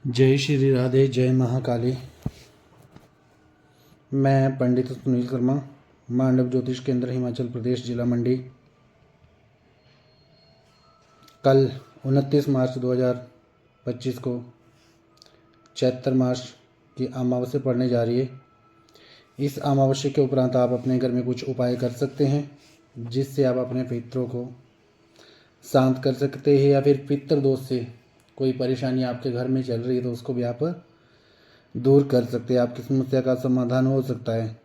जय श्री राधे, जय महाकाली। मैं पंडित सुनील शर्मा, मांडव ज्योतिष केंद्र, हिमाचल प्रदेश, जिला मंडी। कल 29 मार्च 2025 को चैत्र मास की अमावस्या पड़ने जा रही है। इस अमावस्या के उपरांत आप अपने घर में कुछ उपाय कर सकते हैं जिससे आप अपने पितरों को शांत कर सकते हैं, या फिर पितृ दोष से कोई परेशानी आपके घर में चल रही है तो उसको भी आप दूर कर सकते हैं। आपकी समस्या का समाधान हो सकता है।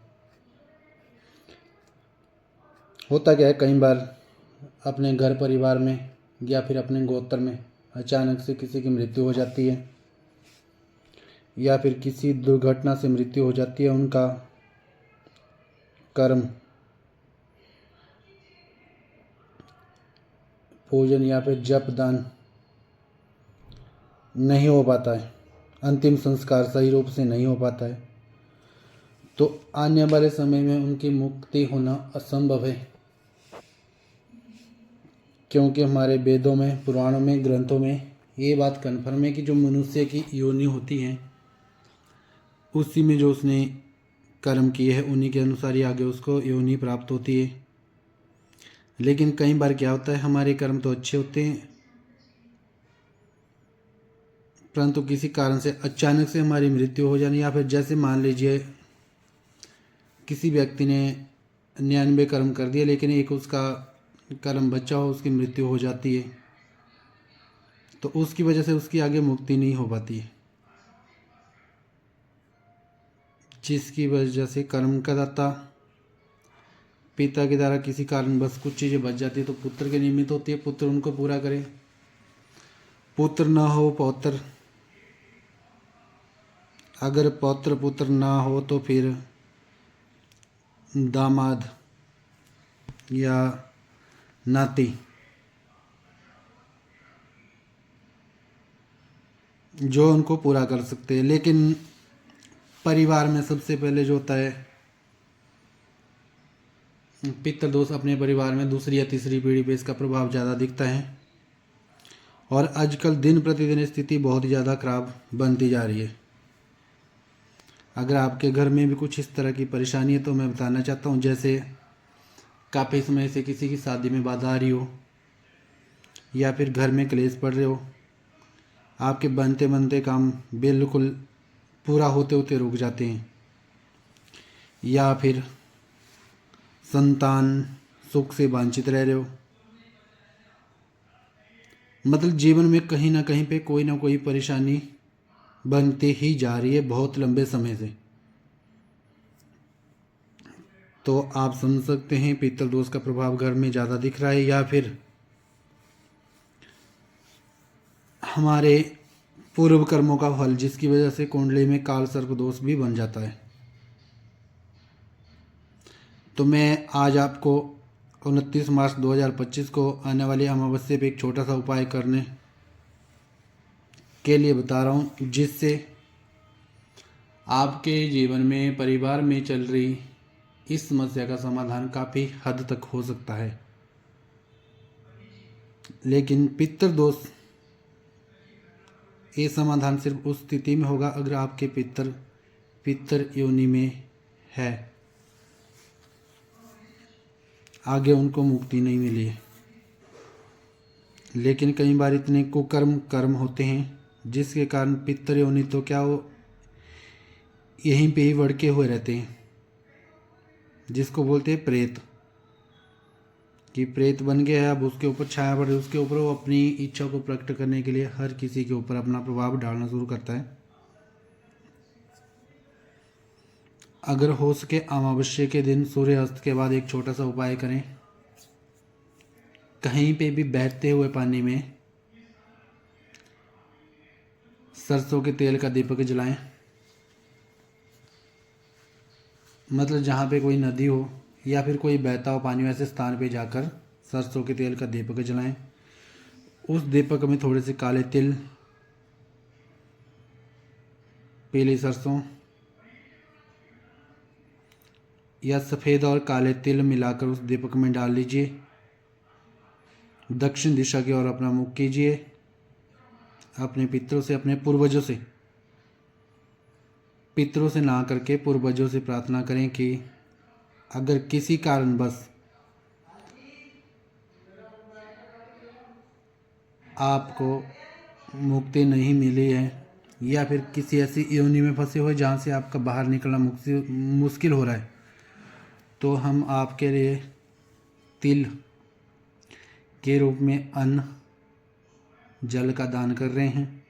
होता क्या है, कई बार अपने घर परिवार में या फिर अपने गोत्र में अचानक से किसी की मृत्यु हो जाती है या फिर किसी दुर्घटना से मृत्यु हो जाती है। उनका कर्म, पूजन या फिर जप दान नहीं हो पाता है, अंतिम संस्कार सही रूप से नहीं हो पाता है, तो आने वाले समय में उनकी मुक्ति होना असंभव है। क्योंकि हमारे वेदों में, पुराणों में, ग्रंथों में ये बात कन्फर्म है कि जो मनुष्य की योनि होती है उसी में जो उसने कर्म किए हैं उन्हीं के अनुसार ही आगे उसको योनि प्राप्त होती है। लेकिन कई बार क्या होता है, हमारे कर्म तो अच्छे होते हैं परंतु किसी कारण से अचानक से हमारी मृत्यु हो जानी, या फिर जैसे मान लीजिए किसी व्यक्ति ने 99 कर्म कर दिए लेकिन एक उसका कर्म बच्चा हो, उसकी मृत्यु हो जाती है, तो उसकी वजह से उसकी आगे मुक्ति नहीं हो पाती है। जिसकी वजह से कर्म का दाता पिता के द्वारा किसी कारण बस कुछ चीज़ें बच जाती है तो पुत्र के निमित्त होती है, पुत्र उनको पूरा करे। पुत्र न हो पौत्र, अगर पौत्र पुत्र ना हो तो फिर दामाद या नाती, जो उनको पूरा कर सकते हैं। लेकिन परिवार में सबसे पहले जो होता है पितृ दोष, अपने परिवार में दूसरी या तीसरी पीढ़ी पे इसका प्रभाव ज़्यादा दिखता है। और आजकल दिन प्रतिदिन स्थिति बहुत ही ज़्यादा खराब बनती जा रही है। अगर आपके घर में भी कुछ इस तरह की परेशानी है तो मैं बताना चाहता हूँ, जैसे काफ़ी समय से किसी की शादी में बाधा आ रही हो या फिर घर में क्लेश पड़ रहे हो, आपके बनते बनते काम बिल्कुल पूरा होते होते रुक जाते हैं, या फिर संतान सुख से वंचित रह रहे हो, मतलब जीवन में कहीं ना कहीं पे कोई ना कोई परेशानी बनती ही जा रही है बहुत लंबे समय से, तो आप समझ सकते हैं पितृ दोष का प्रभाव घर में ज़्यादा दिख रहा है। या फिर हमारे पूर्व कर्मों का फल, जिसकी वजह से कुंडली में काल सर्प दोष भी बन जाता है। तो मैं आज आपको 29 मार्च 2025 को आने वाली अमावस्या पे एक छोटा सा उपाय करने के लिए बता रहा हूँ, जिससे आपके जीवन में, परिवार में चल रही इस समस्या का समाधान काफ़ी हद तक हो सकता है। लेकिन पितृ दोष, ये समाधान सिर्फ उस स्थिति में होगा अगर आपके पितृ योनि में है, आगे उनको मुक्ति नहीं मिली है। लेकिन कई बार इतने कर्म होते हैं जिसके कारण पितृ योनि तो क्या हो यहीं पे ही वड़के हुए रहते हैं, जिसको बोलते हैं प्रेत, कि प्रेत बन गया है, अब उसके ऊपर छाया पड़ रही, उसके ऊपर वो अपनी इच्छा को प्रकट करने के लिए हर किसी के ऊपर अपना प्रभाव डालना शुरू करता है। अगर हो सके अमावस्या के दिन सूर्यास्त के बाद एक छोटा सा उपाय करें। कहीं पे भी बहते हुए पानी में सरसों के तेल का दीपक जलाएं, मतलब जहाँ पे कोई नदी हो या फिर कोई बहता हो पानी, वैसे स्थान पे जाकर सरसों के तेल का दीपक जलाएं। उस दीपक में थोड़े से काले तिल, पीली सरसों या सफ़ेद और काले तिल मिलाकर उस दीपक में डाल लीजिए। दक्षिण दिशा की ओर अपना मुख कीजिए। अपने पितरों से, अपने पूर्वजों से, पितरों से ना करके पूर्वजों से प्रार्थना करें कि अगर किसी कारणवश आपको मुक्ति नहीं मिली है या फिर किसी ऐसी योनि में फंसे हुए जहाँ से आपका बाहर निकलना मुश्किल हो रहा है, तो हम आपके लिए तिल के रूप में अन्न, जल का दान कर रहे हैं।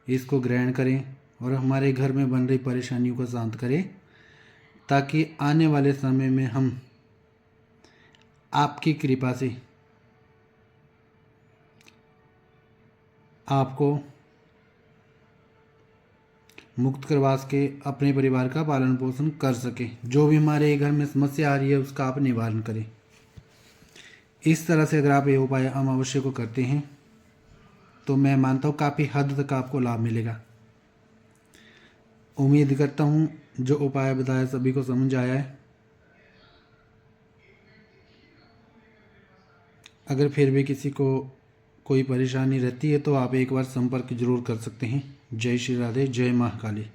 इसको ग्रहण करें और हमारे घर में बन रही परेशानियों को शांत करें, ताकि आने वाले समय में हम आपकी कृपा से आपको मुक्त करवा के अपने परिवार का पालन पोषण कर सके। जो भी हमारे घर में समस्या आ रही है उसका आप निवारण करें। इस तरह से अगर आप ये उपाय अमावस्या को करते हैं तो मैं मानता हूँ काफ़ी हद तक आपको लाभ मिलेगा। उम्मीद करता हूँ जो उपाय बताया सभी को समझ आया है। अगर फिर भी किसी को कोई परेशानी रहती है तो आप एक बार संपर्क जरूर कर सकते हैं। जय श्री राधे, जय महाकाली।